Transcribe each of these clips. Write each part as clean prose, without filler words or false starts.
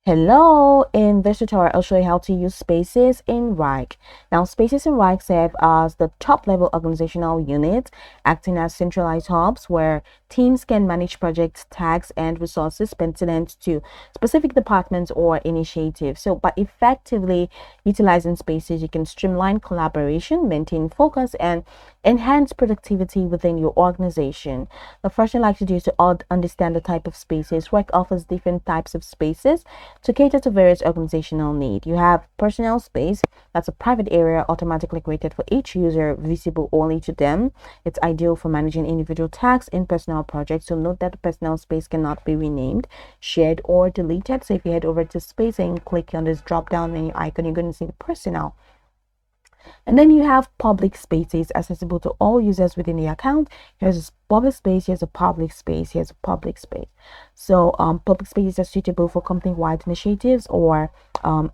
Hello, in this tutorial I'll show you how to use spaces in Wrike. Now spaces in Wrike serve as the top level organizational unit, acting as centralized hubs where teams can manage projects, tasks and resources pertinent to specific departments or initiatives. So by effectively utilizing spaces, you can streamline collaboration, maintain focus and enhance productivity within your organization. The first thing I like to do is to understand the type of spaces. Wrike offers different types of spaces to cater to various organizational needs. You have personal space, that's a private area automatically created for each user, visible only to them. It's ideal for managing individual tasks in personal projects. So note that the personal space cannot be renamed, shared, or deleted. So if you head over to space and click on this drop down menu icon, you're going to see the personal. And then you have public spaces accessible to all users within the account. Here's a public space, here's a public space, here's a public space. So public spaces are suitable for company-wide initiatives or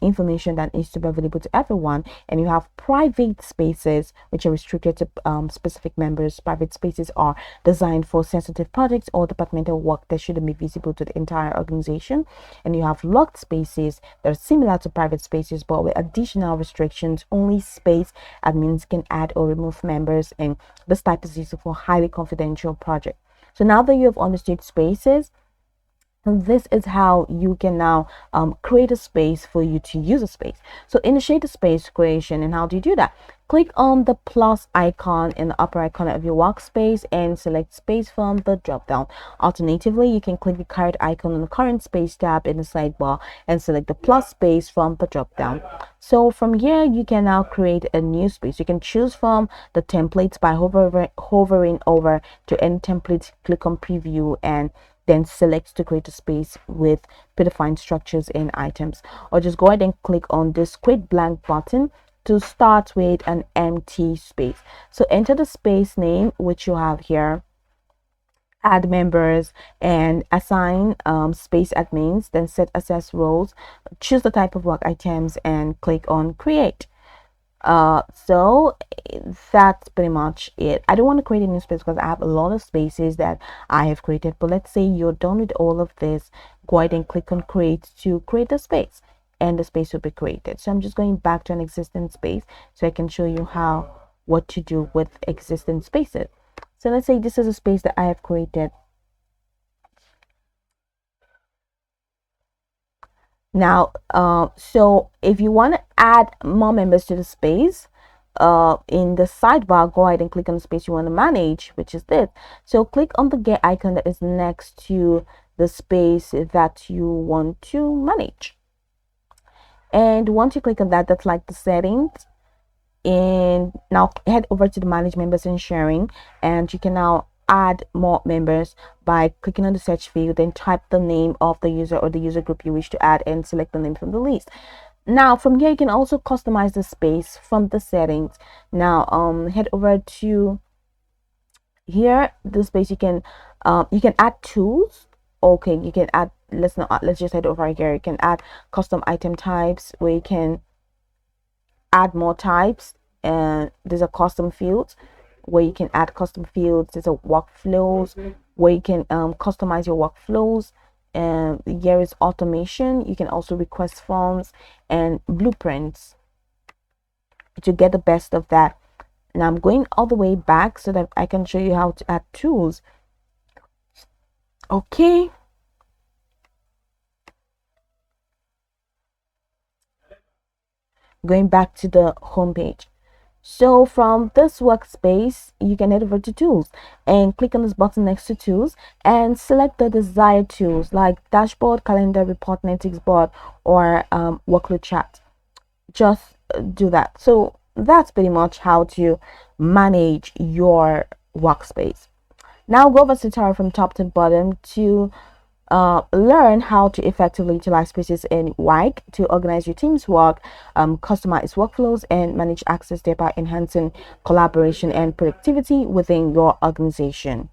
information that needs to be available to everyone. And you have private spaces which are restricted to specific members. Private spaces are designed for sensitive projects or departmental work that shouldn't be visible to the entire organization. And you have locked spaces that are similar to private spaces but with additional restrictions. Only space admins can add or remove members, and this type is used for highly confidential project. So now that you have understood spaces, and this is how you can now create a space for you to use a space. So initiate a space creation, and how do you do that? Click on the plus icon in the upper right corner of your workspace and select space from the drop down. Alternatively, you can click the current icon on the current space tab in the sidebar and select the plus space from the drop down. So from here, you can now create a new space. You can choose from the templates by hovering over to any template, click on preview and then select to create a space with predefined structures and items, or just go ahead and click on this create blank button to start with an empty space. So enter the space name which you have here, add members and assign space admins, then set access roles, choose the type of work items and click on create. So that's pretty much it. I don't want to create a new space because I have a lot of spaces that I have created, but let's say you're done with all of this, go ahead and click on create to create a space and the space will be created. So I'm just going back to an existing space so I can show you what to do with existing spaces. So let's say this is a space that I have created. Now so if you want to add more members to the space, in the sidebar, go ahead and click on the space you want to manage, which is this. So click on the get icon that is next to the space that you want to manage, and once you click on that, that's like the settings. And now head over to the manage members and sharing, and you can now add more members by clicking on the search field, then type the name of the user or the user group you wish to add and select the name from the list. Now from here you can also customize the space from the settings. Now head over to here, the space you can add tools. Okay, you can add, let's just head over here. You can add custom item types where you can add more types, and there's a custom fields where you can add custom fields. There's a workflows where you can customize your workflows, and here is automation. You can also request forms and blueprints to get the best of that. Now I'm going all the way back so that I can show you how to add tools. Okay, going back to the home page. So from this workspace, you can head over to tools and click on this button next to tools and select the desired tools like dashboard, calendar, report, analytics board, or workload chart. Just do that. So that's pretty much how to manage your workspace. Now go over to tutorial from top to bottom to learn how to effectively utilize spaces in Wrike to organize your team's work, customize workflows, and manage access, thereby enhancing collaboration and productivity within your organization.